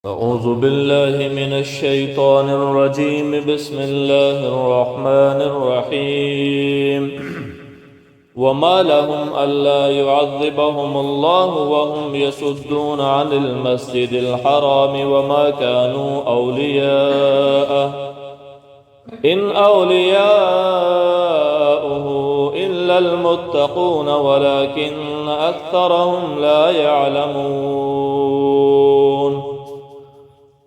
أعوذ بالله من الشيطان الرجيم. بسم الله الرحمن الرحيم. وما لهم ألا يعذبهم الله وهم يصدون عن المسجد الحرام وما كانوا أولياءه إن أولياؤه إلا المتقون ولكن أكثرهم لا يعلمون.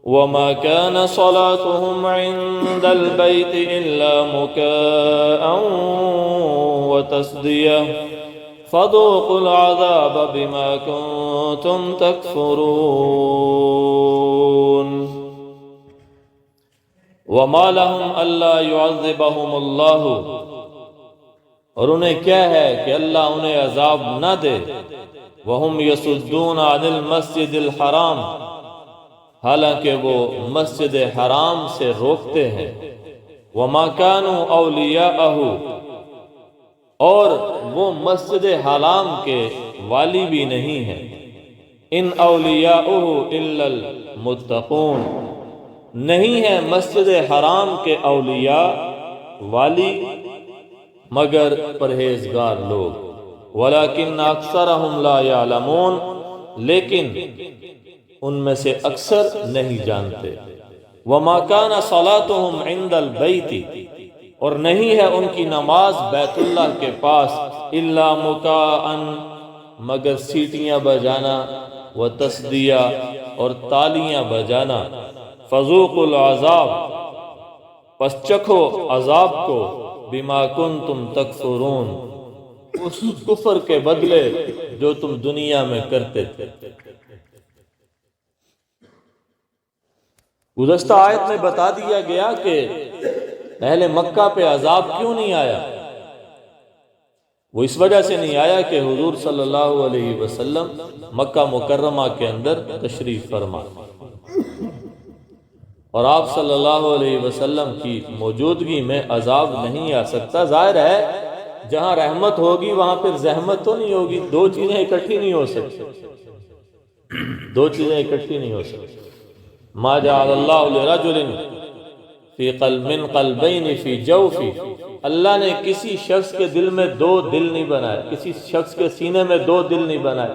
وما كان صلاتهم عند البيت إلا مكاء وتصدية فذوقوا العذاب بما كنتم تكفرون. وما لهم ألا يعذبهم الله، اور انہیں کیا ہے کہ اللہ انہیں عذاب نہ دے. وهم يصدون عن المسجد الحرام، حالانکہ وہ مسجد حرام سے روکتے ہیں. وما كانوا اولیاءہ، اور وہ مسجد حرام کے والی بھی نہیں ہیں. ان اولیاؤہ الا المتقون، نہیں ہے مسجد حرام کے اولیاء والی مگر پرہیزگار لوگ. ولیکن اکثرہم لا یعلمون، لیکن ان میں سے اکثر نہیں جانتے. وما کان صلاتہم عند البیت، اور نہیں ہے ان کی نماز بیت اللہ کے پاس الا مکاء، مگر سیٹیاں بجانا، وتصدیہ، اور تالیاں بجانا. فذوقوا العذاب، پس چکھو عذاب کو. بما کنتم تکفرون، اس کفر کے بدلے جو تم دنیا میں کرتے تھے. گزشتہ آیت میں بتا دیا گیا کہ اہل مکہ پہ عذاب کیوں نہیں آیا. وہ اس وجہ سے نہیں آیا کہ حضور صلی اللہ علیہ وسلم مکہ مکرمہ کے اندر تشریف فرما، اور آپ صلی اللہ علیہ وسلم کی موجودگی میں عذاب نہیں آ سکتا. ظاہر ہے جہاں رحمت ہوگی وہاں پھر زحمت تو نہیں ہوگی. دو چیزیں اکٹھی نہیں ہو سکتی، دو چیزیں اکٹھی نہیں ہو سکتی. ما جعل اللہ لرجل فی من قلبین فی جوف، اللہ نے کسی شخص کے دل میں دو دل نہیں بنائے، کسی شخص کے سینے میں دو دل نہیں بنائے،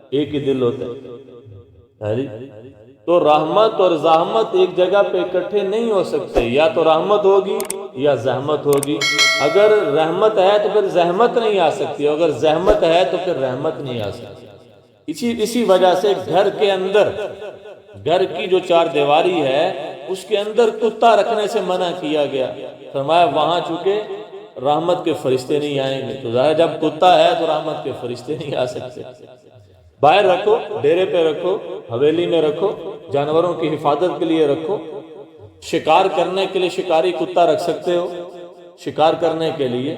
ایک ہی دل ہوتا ہے. تو رحمت اور زحمت ایک جگہ پہ اکٹھے نہیں ہو سکتے، یا تو رحمت ہوگی یا زحمت ہوگی. اگر رحمت ہے تو پھر زحمت نہیں آ سکتی، اگر زحمت ہے تو پھر رحمت نہیں آ سکتی. اسی وجہ سے گھر کے اندر، گھر کی جو چار دیواری ہے اس کے اندر کتا رکھنے سے منع کیا گیا. فرمایا وہاں چونکہ رحمت کے فرشتے نہیں آئیں گے، تو ظاہر جب کتا ہے تو رحمت کے فرشتے نہیں آ سکتے. باہر رکھو، ڈیرے پہ رکھو، حویلی میں رکھو، جانوروں کی حفاظت کے لیے رکھو. شکار کرنے کے لیے شکاری کتا رکھ سکتے ہو، شکار کرنے کے لیے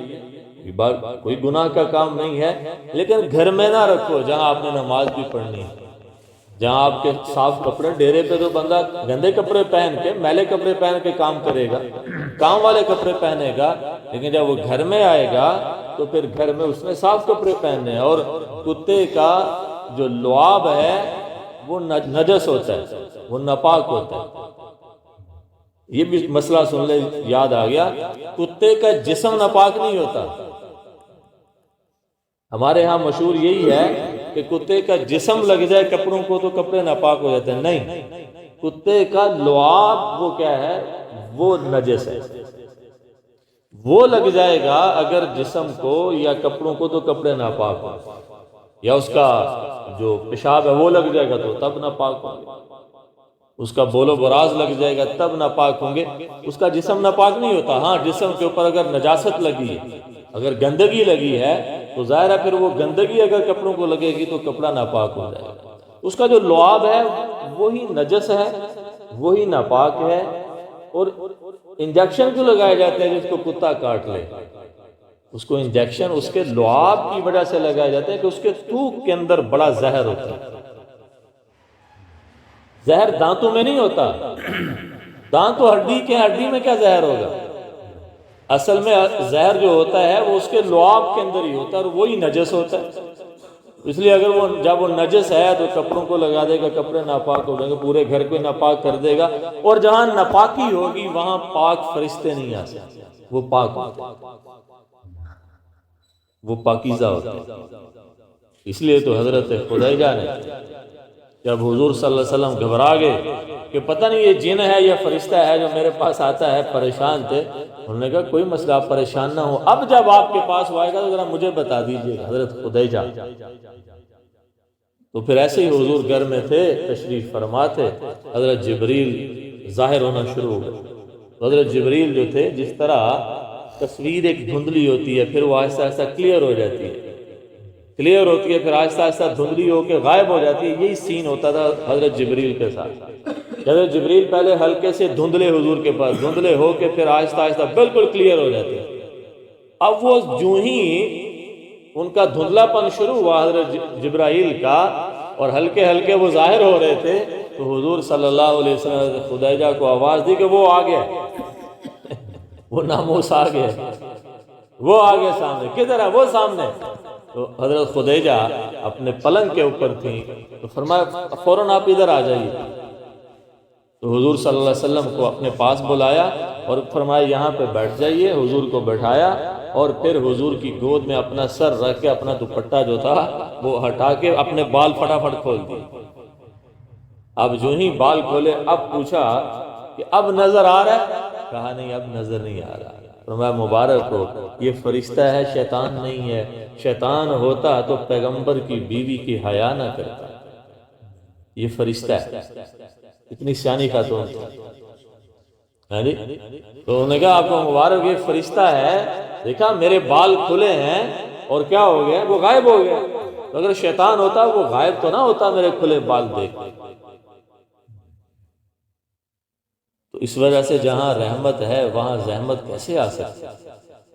کوئی گناہ کا کام نہیں ہے. لیکن گھر میں نہ رکھو جہاں آپ نے نماز بھی پڑھنی ہے، جہاں آپ کے صاف کپڑے. ڈیرے پہ تو بندہ گندے کپڑے پہن کے، میلے کپڑے پہن کے کام کرے گا، کام والے کپڑے پہنے گا. لیکن جب وہ گھر میں آئے گا تو پھر گھر میں اس نے صاف کپڑے پہننے ہیں. اور کتے کا جو لعاب ہے وہ نجس ہوتا ہے، وہ ناپاک ہوتا ہے. یہ بھی مسئلہ سن لے، یاد آ گیا. کتے کا جسم ناپاک نہیں ہوتا. ہمارے ہاں مشہور یہی ہے کہ کتے کا جسم لگ جائے کپڑوں کو تو کپڑے ناپاک ہو جاتے ہیں. نہیں، کتے کا لعاب وہ کیا ہے، وہ نجس ہے. وہ لگ جائے گا اگر جسم کو یا کپڑوں کو تو کپڑے ناپاک ہو، یا اس کا جو پیشاب ہے وہ لگ جائے گا تو تب ناپاک ہوں گے. اس کا بول و براز لگ جائے گا تب ناپاک ہوں گے. اس کا جسم ناپاک نہیں ہوتا. ہاں، جسم کے اوپر اگر نجاست لگی ہے، اگر گندگی لگی ہے تو ظاہر ہے پھر وہ گندگی اگر کپڑوں کو لگے گی تو کپڑا ناپاک ہو جائے گا. اس کا جو لعاب ہے وہی نجس ہے، وہی ناپاک ہے. اور انجیکشن کیوں لگائے جاتے ہیں جس کو کتا کاٹ لے؟ اس کو انجیکشن اس کے لعاب کی وجہ سے لگائے جاتے ہیں کہ اس کے تھوک کے اندر بڑا زہر ہوتا ہے. زہر دانتوں میں نہیں ہوتا. دانت تو ہڈی کے، ہڈی میں کیا زہر ہوگا؟ اصل میں زہر جو ہوتا ہے وہ اس کے لعاب کے اندر ہی ہوتا ہے اور وہی نجس ہوتا ہے. اس لیے اگر وہ جب وہ نجس ہے تو کپڑوں کو لگا دے گا، کپڑے ناپاک ہو جائیں گے، پورے گھر کو ناپاک کر دے گا، اور جہاں ناپاکی ہوگی وہاں پاک فرشتے نہیں آ سکتے، وہ پاک ہوتے ہیں، وہ پاکیزہ ہوتے ہیں۔ اس لیے تو حضرت خدیجہ نے جب حضور صلی اللہ علیہ وسلم گھبرا گئے کہ پتہ نہیں یہ جن ہے یا فرشتہ ہے جو میرے پاس آتا ہے، پریشان تھے، انہوں نے کہا کوئی مسئلہ، آپ پریشان نہ ہو، اب جب آپ کے پاس وہ آئے گا تو ذرا مجھے بتا دیجئے حضرت خدیجہ۔ تو پھر ایسے ہی حضور گھر میں تھے، تشریف فرما تھے، حضرت جبریل ظاہر ہونا شروع ہو گئے۔ حضرت جبریل جو تھے، جس طرح تصویر ایک دھندلی ہوتی ہے پھر وہ آہستہ آہستہ کلیئر ہو جاتی ہے، کلیئر ہوتی ہے پھر آہستہ آہستہ دھندلی ہو کے غائب ہو جاتی ہے، یہی سین ہوتا تھا حضرت جبریل کے ساتھ۔ حضرت جبریل پہلے ہلکے سے دھندلے حضور کے پاس، دھندلے ہو کے پھر آہستہ آہستہ بالکل کلیئر ہو جاتے ہیں۔ اب وہ جو ہی ان کا دھندلا پن شروع ہوا حضرت جبرائیل کا، اور ہلکے ہلکے وہ ظاہر ہو رہے تھے، تو حضور صلی اللہ علیہ وسلم نے خدیجہ کو آواز دی کہ وہ آ گیا، وہ ناموس آ گیا، وہ آ گیا سامنے۔ کدھر ہے وہ؟ سامنے۔ تو حضرت خدیجہ اپنے پلنگ کے اوپر تھیں، تو فرمایا فوراً آپ ادھر آ جائیے۔ تو حضور صلی اللہ علیہ وسلم کو اپنے پاس بلایا اور فرمایا یہاں پہ بیٹھ جائیے، حضور کو بٹھایا، اور پھر حضور کی گود میں اپنا سر رکھ کے اپنا دوپٹہ جو تھا وہ ہٹا کے اپنے بال فٹافٹ کھول دیے۔ اب جو ہی بال کھولے اب پوچھا کہ اب نظر آ رہا ہے؟ کہا نہیں اب نظر نہیں آ رہا۔ فرمایا مبارک ہو، یہ فرشتہ ہے، شیطان نہیں ہے، شیطان ہوتا تو پیغمبر کی بیوی کی حیا نہ کرتا، یہ فرشتہ ہے۔ اتنی سیانی خاتون تھی، تو انہوں نے کہا آپ کو مبارک، یہ فرشتہ ہے، دیکھا میرے بال کھلے ہیں اور کیا ہو گیا؟ وہ غائب ہو گیا۔ تو اگر شیطان ہوتا وہ غائب تو نہ ہوتا میرے کھلے بال دیکھ۔ تو اس وجہ سے جہاں رحمت ہے وہاں زحمت کیسے آ سکتی،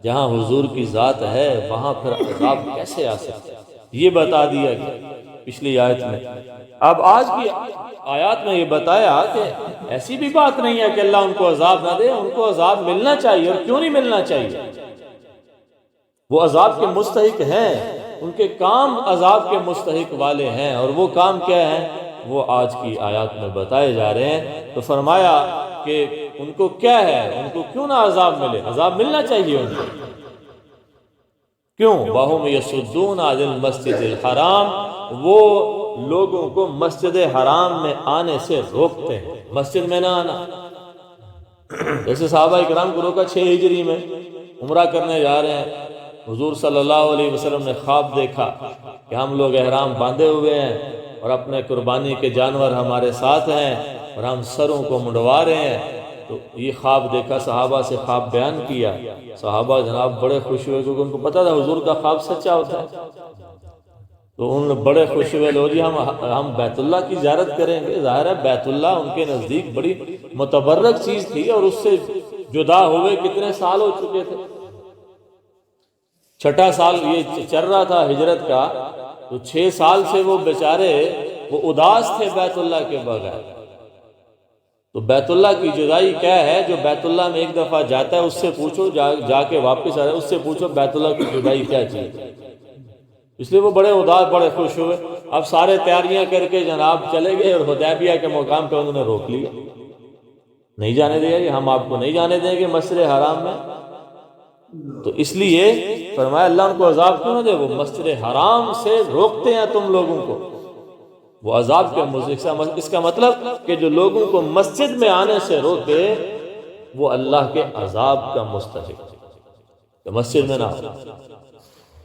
جہاں حضور کی ذات ہے وہاں پھر عذاب کیسے آ سکتا، یہ بتا دیا گیا پچھلی آیت میں۔ اب آج کی آیات میں یہ بتایا کہ ایسی بھی بات نہیں ہے کہ اللہ ان کو عذاب نہ دے، ان کو عذاب ملنا چاہیے، اور کیوں نہیں ملنا چاہیے؟ وہ عذاب کے مستحق ہیں، ان کے کام عذاب کے مستحق والے ہیں، اور وہ کام کیا ہیں وہ آج کی آیات میں بتائے جا رہے ہیں۔ تو فرمایا کہ ان کو کیا ہے، ان کو کیوں نہ عذاب ملے؟ عذاب ملنا چاہیے ان کو۔ کیوں؟ وَهُمْ يَصُدُّونَ عَنِ الْمَسْجِدِ الْحَرَامِ، وہ لوگوں کو مسجد حرام میں آنے سے روکتے ہیں، مسجد میں نہ آنا۔ جیسے صحابہ اکرام کو روکا 6 ہجری میں، عمرہ کرنے جا رہے ہیں، حضور صلی اللہ علیہ وسلم نے خواب دیکھا کہ ہم لوگ احرام باندھے ہوئے ہیں اور اپنے قربانی کے جانور ہمارے ساتھ ہیں اور ہم سروں کو منڈوا رہے ہیں۔ تو یہ خواب دیکھا، صحابہ سے خواب بیان کیا، صحابہ جناب بڑے خوش ہوئے کیونکہ ان کو پتا تھا حضور کا خواب سچا ہوتا ہے۔ تو ان بڑے خوش ہوئے، لو جی ہم بیت اللہ کی زیارت کریں گے۔ ظاہر ہے بیت اللہ ان کے نزدیک بڑی متبرک چیز تھی، اور اس سے جدا ہوئے کتنے سال ہو چکے تھے، 6 سال یہ چل رہا تھا ہجرت کا، تو 6 سال سے وہ بیچارے وہ اداس تھے بیت اللہ کے بغیر۔ تو بیت اللہ کی جدائی کیا ہے؟ جو بیت اللہ میں ایک دفعہ جاتا ہے اس سے پوچھو، جا کے واپس آ رہا ہے اس سے پوچھو بیت اللہ کی جدائی کیا چیز ہے۔ اس لیے وہ بڑے اداس، بڑے خوش ہوئے۔ اب سارے تیاریاں کر کے جناب چلے گئے، اور حدیبیہ کے مقام پہ انہوں نے روک لیا، نہیں جانے دیا کہ ہم آپ کو نہیں جانے دیں گے مسجد حرام میں۔ تو اس لیے فرمایا اللہ ان کو عذاب کیوں نہ دے، وہ مسجد حرام سے روکتے ہیں تم لوگوں کو، وہ عذاب کے اس کا مطلب کہ جو لوگوں کو مسجد میں آنے سے روکے وہ اللہ کے عذاب کا مستحق ہے، کہ مسجد میں نہ ہو۔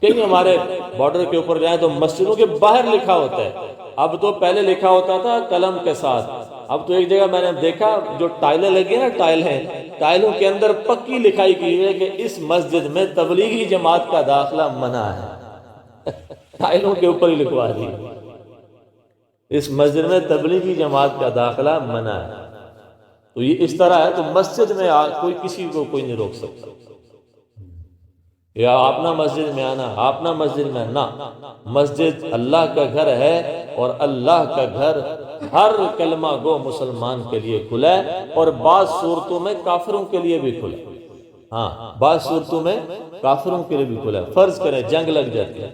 کہیں ہمارے بارڈر کے اوپر جائیں تو مسجدوں کے باہر لکھا ہوتا ہے، اب تو پہلے لکھا ہوتا تھا قلم کے ساتھ، اب تو ایک جگہ میں نے دیکھا جو ٹائلیں لگی ہیں نا، ٹائلوں کے اندر پکی لکھائی کی ہے کہ اس مسجد میں تبلیغی جماعت کا داخلہ منع ہے، ٹائلوں کے اوپر ہی لکھوا دی، اس مسجد میں تبلیغی جماعت کا داخلہ منع ہے۔ تو یہ اس طرح ہے، تو مسجد میں کوئی کسی کو کوئی نہیں روک سکتا، یا اپنا مسجد میں آنا، اپنا مسجد میں نہ، مسجد اللہ کا گھر ہے، اور اللہ کا گھر ہر کلمہ گو مسلمان کے لیے کھلا ہے، اور بعض صورتوں میں کافروں کے لیے بھی کھلا ہے۔ ہاں بعض صورتوں میں کافروں کے لیے بھی کھلا ہے، فرض کریں جنگ لگ جاتی ہے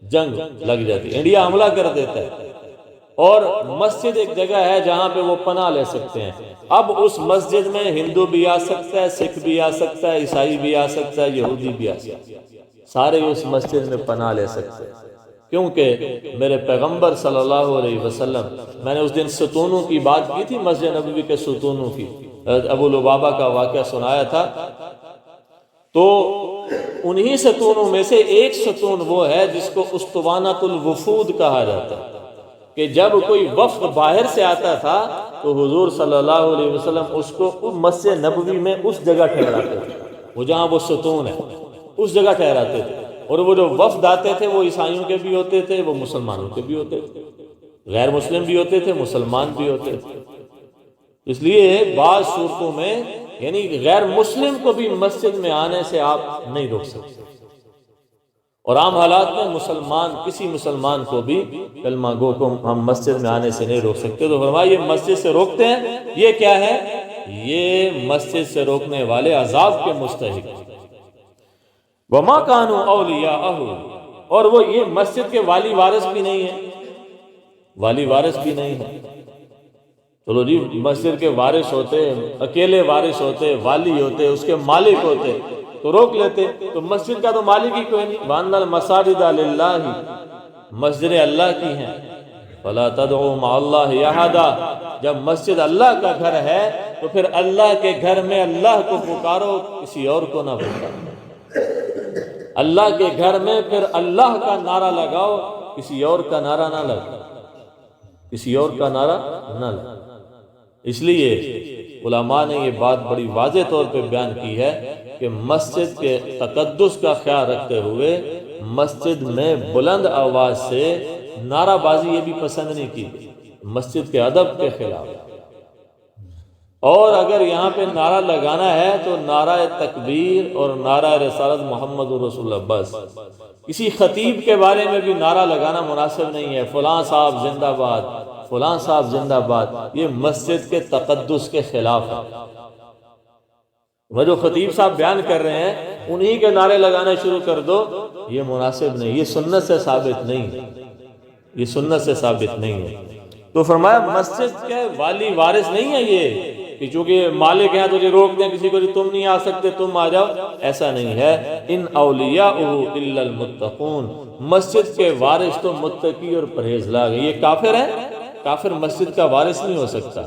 جنگ لگ جاتی، انڈیا حملہ کر دیتا ہے، اور مسجد ایک جگہ ہے جہاں پہ وہ پناہ لے سکتے ہیں۔ اب اس مسجد میں ہندو بھی آ سکتا ہے، سکھ بھی آ سکتا ہے، عیسائی بھی آ سکتا ہے، یہودی بھی آ سکتا ہے، سارے اس مسجد میں پناہ لے سکتے ہیں، کیونکہ میرے پیغمبر صلی اللہ علیہ وسلم، میں نے اس دن ستونوں کی بات کی تھی، مسجد نبوی کے ستونوں کی، ابو لبابہ کا واقعہ سنایا تھا، تو انہی ستونوں میں سے ایک ستون وہ ہے جس کو اسطوانۃ الوفود کہا جاتا ہے، کہ جب کوئی وفد باہر سے آتا تھا تو حضور صلی اللہ علیہ وسلم اس کو مسجد نبوی میں اس جگہ ٹھہراتے تھے، وہ جہاں وہ ستون ہے اس جگہ ٹھہراتے تھے، اور وہ جو وفد آتے تھے وہ عیسائیوں کے بھی ہوتے تھے، وہ مسلمانوں کے بھی ہوتے تھے، غیر مسلم بھی ہوتے تھے، مسلمان بھی ہوتے تھے، اس لیے بعض صورتوں میں یعنی غیر مسلم کو بھی مسجد میں آنے سے آپ نہیں روک سکتے، اور عام حالات میں مسلمان، کسی مسلمان کو بھی کلمہ گو کو ہم مسجد میں آنے سے نہیں روک سکتے، تو فرمایا یہ مسجد سے روکتے ہیں، یہ کیا ہے؟ یہ مسجد سے روکنے والے عذاب کے مستحق۔ وَمَا كَانُوا أَوْلِيَاءَهُ، اور وہ یہ مسجد کے والی وارث بھی نہیں ہیں، والی وارث بھی نہیں ہے۔ چلو جی، مسجد کے وارث ہوتے، اکیلے وارث ہوتے، والی ہوتے، اس کے مالک ہوتے تو روک لیتے، تو مسجد کا تو مالک ہی کوئی نہیں۔ وَأَنَّ الْمَسَاجِدَ لِلَّهِ، مسجدیں اللہ کی ہیں، فَلَا تَدْعُوا مَعَ اللَّهِ أَحَدًا، جب مسجد اللہ کا گھر ہے تو پھر اللہ کے گھر میں اللہ کو پکارو، کسی اور کو نہ پکارو، اللہ کے گھر میں پھر اللہ کا نعرہ لگاؤ، کسی اور کا نعرہ نہ لگاؤ، کسی اور کا نعرہ نہ لگاؤ۔ اس لیے علماء نے یہ بات بڑی واضح طور پہ بیان کی ہے کہ مسجد کے تقدس کا خیال رکھتے ہوئے مسجد میں بلند آواز سے نعرہ بازی یہ بھی پسند نہیں کی، مسجد کے ادب کے خلاف، اور اگر یہاں پہ نعرہ لگانا ہے تو نعرہ تکبیر اور نعرہ رسالت محمد رسول اللہ بس، کسی خطیب کے بارے میں بھی نعرہ لگانا مناسب نہیں ہے، فلاں صاحب زندہ باد، فلاں صاحب زندہ باد، یہ مسجد کے تقدس کے خلاف ہے۔ وہ جو خطیب صاحب بیان کر رہے ہیں انہی کے نعرے لگانا شروع کر دو، یہ مناسب نہیں، یہ سنت سے ثابت نہیں ہے، یہ سنت سے ثابت نہیں ہے۔ تو فرمایا مسجد کے والی وارث نہیں ہے یہ کہ چونکہ مالک ہیں تو یہ روک دیں کسی کو، تم نہیں آ سکتے تم آ جاؤ، ایسا نہیں ہے۔ ان اولیاءہ الا المتقون، مسجد کے وارث تو متقی اور پرہیزگار ہیں۔ یہ کافر ہیں، کافر مسجد کا وارث نہیں ہو سکتا۔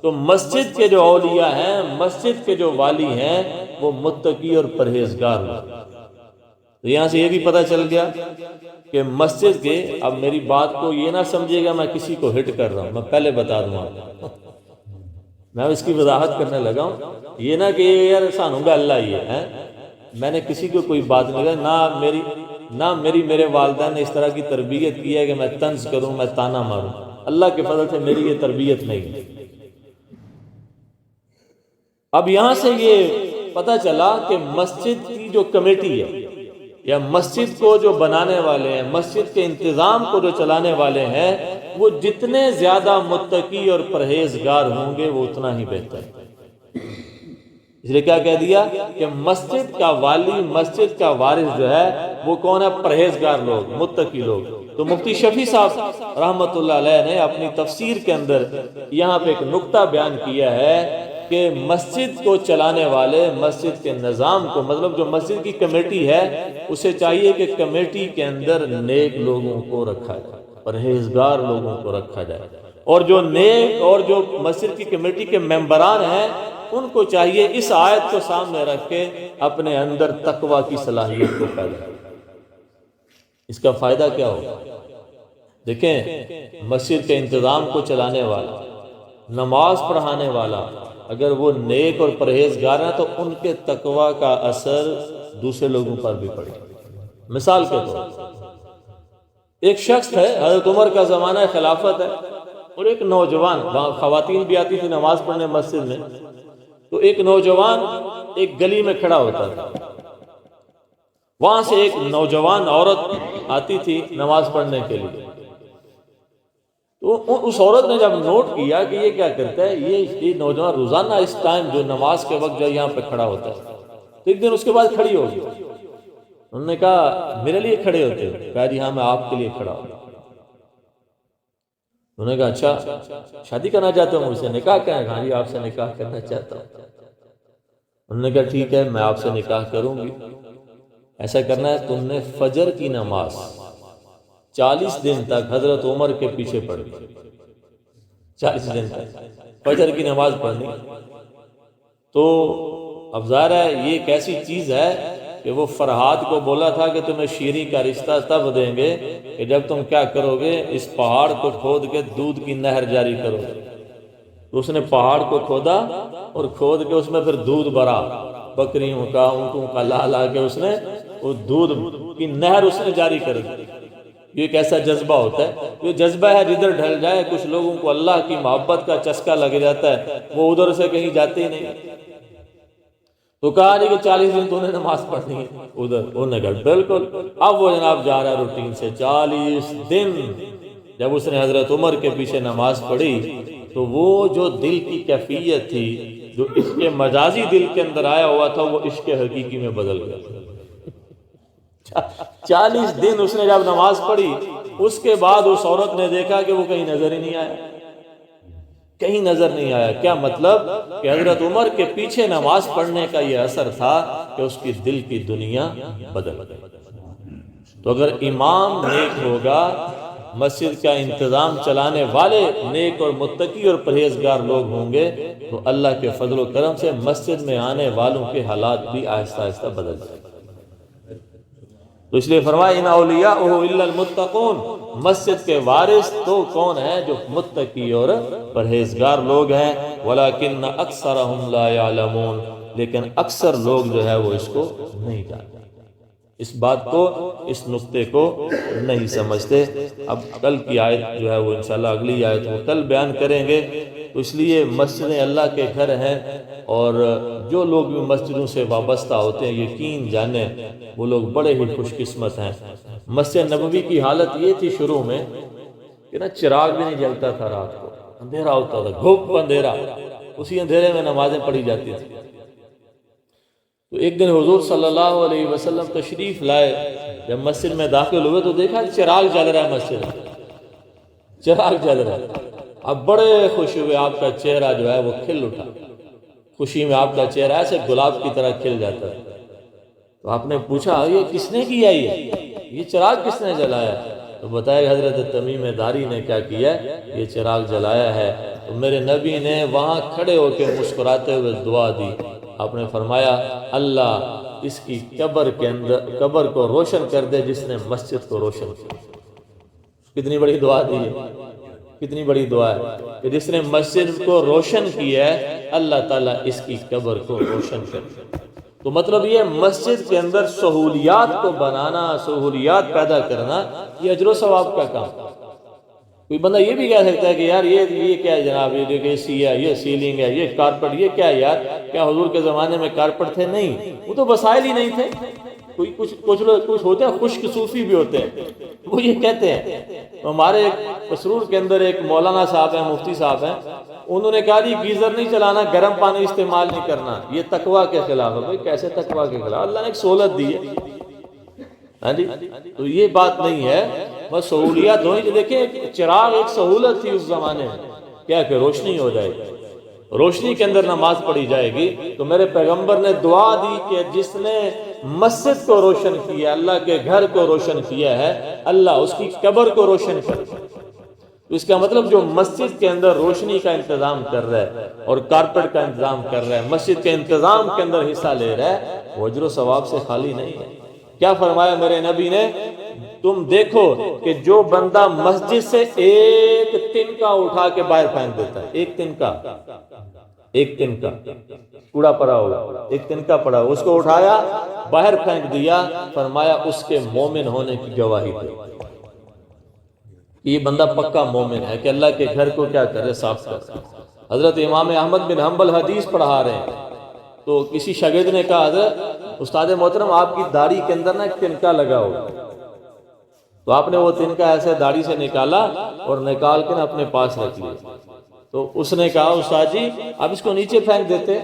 تو مسجد کے جو اولیاء ہیں، مسجد کے جو والی ہیں، وہ متقی اور پرہیزگار ہیں۔ تو یہاں سے یہ بھی پتہ چل گیا کہ مسجد کے، اب میری بات کو یہ نہ سمجھے گا میں کسی کو ہٹ کر رہا ہوں، میں پہلے بتا دوں آپ کو، میں اس کی وضاحت کرنے لگا ہوں، یہ نہ کہ یار سانوں گا اللہ یہ ہے، میں نے کسی کو کوئی بات نہیں کہا، نہ میرے والدین نے اس طرح کی تربیت کی ہے کہ میں طنز کروں، میں تانا ماروں، اللہ کے فضل سے میری یہ تربیت نہیں ہے۔ اب یہاں سے یہ پتہ چلا کہ مسجد کی جو کمیٹی ہے یا مسجد کو جو بنانے والے ہیں، مسجد کے انتظام کو جو چلانے والے ہیں، وہ جتنے زیادہ متقی اور پرہیزگار ہوں گے وہ اتنا ہی بہتر ہے۔ اس لیے کیا کہہ دیا کہ مسجد کا والی، مسجد کا وارث جو ہے وہ کون ہے؟ پرہیزگار لوگ، متقی لوگ۔ تو مفتی شفیع صاحب رحمۃ اللہ علیہ نے اپنی تفسیر کے اندر یہاں پہ ایک نقطہ بیان کیا ہے کہ مسجد کو چلانے والے، مسجد کے نظام کو، مطلب جو مسجد کی کمیٹی ہے اسے چاہیے کہ کمیٹی کے اندر نیک لوگوں کو رکھا جائے، پرہیزگار لوگوں کو رکھا جائے، اور جو نیک اور جو مسجد کی کمیٹی کے ممبران ہیں ان کو چاہیے اس آیت کو سامنے رکھ کے اپنے اندر تقوی کی صلاحیت کو پیدا کریں۔ اس کا فائدہ کیا ہوگا؟ دیکھیں، مسجد کے انتظام کو چلانے والا، نماز پڑھانے والا، اگر وہ نیک اور پرہیزگار ہیں تو ان کے تقوی کا اثر دوسرے لوگوں پر بھی پڑے۔ مثال کے طور پر ایک شخص ہے، حضرت عمر کا زمانہ خلافت ہے، اور ایک نوجوان، وہاں خواتین بھی آتی تھی نماز پڑھنے مسجد میں، تو ایک نوجوان ایک گلی میں کھڑا ہوتا تھا، وہاں سے ایک نوجوان عورت آتی تھی نماز پڑھنے کے لیے، تو اس عورت نے جب نوٹ کیا کہ یہ کیا کرتا ہے، یہ نوجوان روزانہ اس ٹائم جو نماز کے وقت جو یہاں پہ کھڑا ہوتا ہے، تو ایک دن اس کے بعد کھڑی ہوگی، انہوں نے کہا میرے لیے کھڑے ہوتے ہو؟ کہا جی ہاں میں آپ کے لیے کھڑا ہوں۔ انہوں نے کہا اچھا شادی کرنا چاہتے ہو مجھ سے؟ نکاح کرنا؟ ہاں جی آپ سے نکاح کرنا چاہتا ہوں۔ انہوں نے کہا ٹھیک ہے میں آپ سے نکاح کروں گی، ایسا کرنا ہے تم نے فجر کی نماز 40 دن تک حضرت عمر کے پیچھے پڑھی، 40 دن تک فجر کی نماز پڑھنی۔ تو اب ظاہر ہے یہ ایک ایسی چیز ہے کہ وہ فرحاد کو بولا تھا کہ تمہیں شیریں کا رشتہ تب دیں گے کہ جب تم کیا کرو گے، اس پہاڑ کو کھود کے دودھ کی نہر جاری کرو گے۔ تو اس نے پہاڑ کو کھودا اور کھود کے اس میں پھر دودھ بھرا، بکریوں کا اونٹوں کا لا لا کے اس نے وہ دودھ کی نہر اس نے جاری کر دی۔ یہ ایک ایسا جذبہ ہوتا ہے، یہ جذبہ ہے جدھر ڈھل جائے، کچھ لوگوں کو اللہ کی محبت کا چسکا لگ جاتا ہے، وہ ادھر سے کہیں جاتے ہی نہیں۔ تو کہا جی کہ 40 دن تو نے نماز پڑھنی ہے ادھر، انہوں نے کہا بالکل۔ اب وہ جناب جا رہا ہے روٹین سے 40 دن۔ جب اس نے حضرت عمر کے پیچھے نماز پڑھی تو وہ جو دل کی کیفیت تھی، جو عشق مجازی دل کے اندر آیا ہوا تھا، وہ عشق حقیقی میں بدل گیا۔ 40 دن اس نے جب نماز پڑھی، اس کے بعد اس عورت نے دیکھا کہ وہ کہیں نظر ہی نہیں آیا، کہیں نظر نہیں آیا۔ کیا مطلب کہ حضرت عمر کے پیچھے نماز پڑھنے کا یہ اثر تھا کہ اس کی دل کی دنیا بدل گئی۔ تو اگر امام نیک ہوگا، مسجد کا انتظام چلانے والے نیک اور متقی اور پرہیزگار لوگ ہوں گے، تو اللہ کے فضل و کرم سے مسجد میں آنے والوں کے حالات بھی آہستہ آہستہ بدل جائیں۔ تو اس لیے فرمایا ان اولیاءہ الا المتقون، مسجد کے وارث تو کون ہیں؟ جو متقی اور پرہیزگار لوگ ہیں۔ ولیکن اکثرہم لا یعلمون، لیکن اکثر لوگ جو ہے وہ اس کو نہیں جانتے، اس بات کو، اس نقطے کو نہیں سمجھتے۔ اب کل کی آیت جو ہے وہ انشاءاللہ اگلی آیت وہ کل بیان کریں گے۔ تو اس لیے مسجدیں اللہ کے گھر ہیں، اور جو لوگ بھی مسجدوں سے وابستہ ہوتے ہیں یقین جانیں وہ لوگ بڑے ہی خوش قسمت ہیں۔ مسجد نبوی کی حالت یہ تھی شروع میں کہ نا چراغ بھی نہیں جلتا تھا، رات کو اندھیرا ہوتا تھا، گھوپ اندھیرا، اسی اندھیرے میں نمازیں پڑھی جاتی تھی۔ تو ایک دن حضور صلی اللہ علیہ وسلم تشریف لائے، جب مسجد میں داخل ہوئے تو دیکھا چراغ جل رہا ہے، مسجد میں چراغ جل رہا ہے۔ اب بڑے خوش ہوئے، آپ کا چہرہ جو ہے وہ کھل اٹھا، خوشی میں آپ کا چہرہ ایسے گلاب کی طرح کھل جاتا ہے۔ تو آپ نے پوچھا یہ کس نے کیا، یہ چراغ کس نے جلایا؟ تو بتایا حضرت تمیم داری نے کیا کیا، یہ چراغ جلایا ہے۔ تو میرے نبی نے وہاں کھڑے ہو کے مسکراتے ہوئے دعا دی۔ آپ نے فرمایا اللہ اس کی قبر کو روشن کر دے جس نے مسجد کو روشن کیا۔ کتنی بڑی دعا دی ہے، کتنی بڑی دعا ہے کہ جس نے مسجد کو روشن کیا ہے اللہ تعالیٰ اس کی قبر کو روشن کر دے۔ تو مطلب یہ مسجد کے اندر سہولیات کو بنانا، سہولیات پیدا کرنا، یہ اجر و ثواب کا کام۔ کوئی بندہ یہ بھی کہہ سکتا ہے کہ یار یہ کیا ہے جناب، یہ اے سی ہے، یہ سیلنگ ہے، یہ کارپٹ، یہ کیا ہے یار، کیا حضور کے زمانے میں کارپٹ تھے؟ نہیں، وہ تو وسائل ہی نہیں تھے۔ کچھ ہوتے ہیں خشک صوفی بھی ہوتے ہیں، وہ یہ کہتے ہیں۔ ہمارے مسرور کے اندر ایک مولانا صاحب ہیں، مفتی صاحب ہیں، انہوں نے کہا جی گیزر نہیں چلانا، گرم پانی استعمال نہیں کرنا، یہ تقویٰ کے خلاف ہے۔ بھائی کیسے تقویٰ کے خلاف؟ اللہ نے ایک سہولت دی ہے، ہاں جی، تو یہ بات نہیں ہے، بس سہولیات ہوئی۔ دیکھیں چراغ ایک سہولت تھی اس زمانے میں، کیا کہ روشنی ہو جائے گی، روشنی کے اندر نماز پڑھی جائے گی۔ تو میرے پیغمبر نے دعا دی کہ جس نے مسجد کو روشن کیا، اللہ کے گھر کو روشن کیا ہے، اللہ اس کی قبر کو روشن کر دے۔ تو اس کا مطلب جو مسجد کے اندر روشنی کا انتظام کر رہا ہے اور کارپٹ کا انتظام کر رہا ہے، مسجد کے انتظام کے اندر حصہ لے رہا ہے، وہ اجر و ثواب سے خالی نہیں ہے۔ کیا فرمایا میرے نبی نے؟ تم دیکھو کہ جو بندہ مسجد سے ایک تنکا اٹھا کے باہر پھینک دیتا ہے، ایک تنکا کوڑا پڑا ہوگا، ایک تنکا پڑا ہو، اس کو اٹھایا باہر پھینک دیا، فرمایا اس کے مومن ہونے کی گواہی دے۔ یہ بندہ پکا مومن ہے کہ اللہ کے گھر کو کیا کرے، صاف کرے۔ حضرت امام احمد بن حنبل حدیث پڑھا رہے ہیں، تو کسی شاگرد نے کہا حضرت استاد محترم آپ کی داڑھی کے اندر نا ایک تنکا لگا ہو، تو آپ نے وہ تنکا ایسے داڑھی سے نکالا اور نکال کے اپنے پاس رکھ لیا۔ تو اس نے کہا استاد جی آپ اس کو نیچے پھینک دیتے،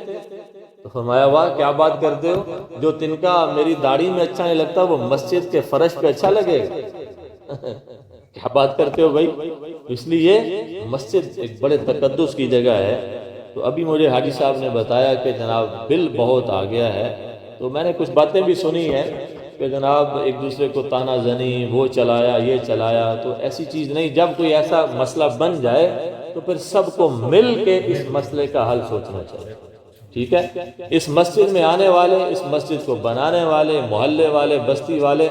تو فرمایا واہ کیا بات کرتے ہو، جو تنکا میری داڑھی میں اچھا نہیں لگتا وہ مسجد کے فرش پہ اچھا لگے گا کیا بات کرتے ہو بھائی. اس لیے مسجد ایک بڑے تقدس کی جگہ ہے. تو ابھی مجھے حاجی صاحب نے بتایا کہ جناب بل بہت آ گیا ہے، تو میں نے کچھ باتیں بھی سنی ہیں کہ جناب ایک دوسرے کو تانا زنی، وہ چلایا یہ چلایا. تو ایسی چیز نہیں، جب کوئی ایسا مسئلہ بن جائے تو پھر سب کو مل کے اس مسئلے کا حل سوچنا چاہیے. ٹھیک ہے، اس مسجد میں آنے والے، اس مسجد کو بنانے والے، محلے والے، بستی والے،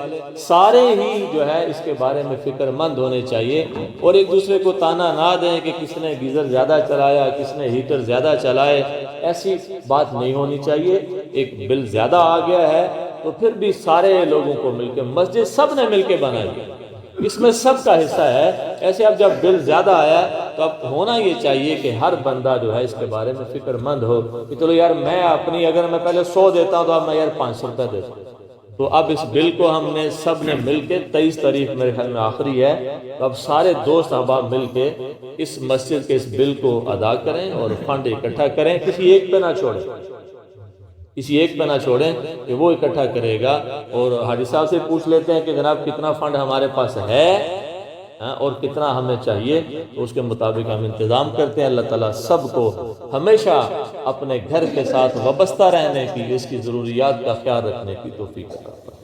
سارے ہی جو ہے اس کے بارے میں فکر مند ہونے چاہیے، اور ایک دوسرے کو تانا نہ دیں کہ کس نے گیزر زیادہ چلایا، کس نے ہیٹر زیادہ چلائے. ایسی بات نہیں ہونی چاہیے. ایک بل زیادہ آ گیا ہے تو پھر بھی سارے لوگوں کو مل کے، مسجد سب نے مل کے بنائی، اس میں سب کا حصہ ہے. ایسے اب جب بل زیادہ آیا تو اب ہونا یہ چاہیے کہ ہر بندہ جو ہے اس کے بارے میں فکر مند ہو کہ چلو یار میں اپنی، اگر میں پہلے 100 دیتا ہوں تو اب میں یار 500 روپے دیتا ہوں. تو اب اس بل کو ہم نے سب نے مل کے 23 تاریخ میرے خیال میں آخری ہے، تو اب سارے دوست احباب مل کے اس مسجد کے اس بل کو ادا کریں اور فنڈ اکٹھا کریں. کسی ایک پہ نہ چھوڑیں، کسی ایک پہ نہ چھوڑیں کہ وہ اکٹھا کرے گا. اور حاجی صاحب سے پوچھ لیتے ہیں کہ جناب کتنا فنڈ ہمارے پاس ہے اور کتنا ہمیں چاہیے، تو اس کے مطابق ہم انتظام کرتے ہیں. اللہ تعالیٰ سب کو ہمیشہ اپنے گھر کے ساتھ وابستہ رہنے کی، اس کی ضروریات کا خیال رکھنے کی توفیق عطا فرمائے.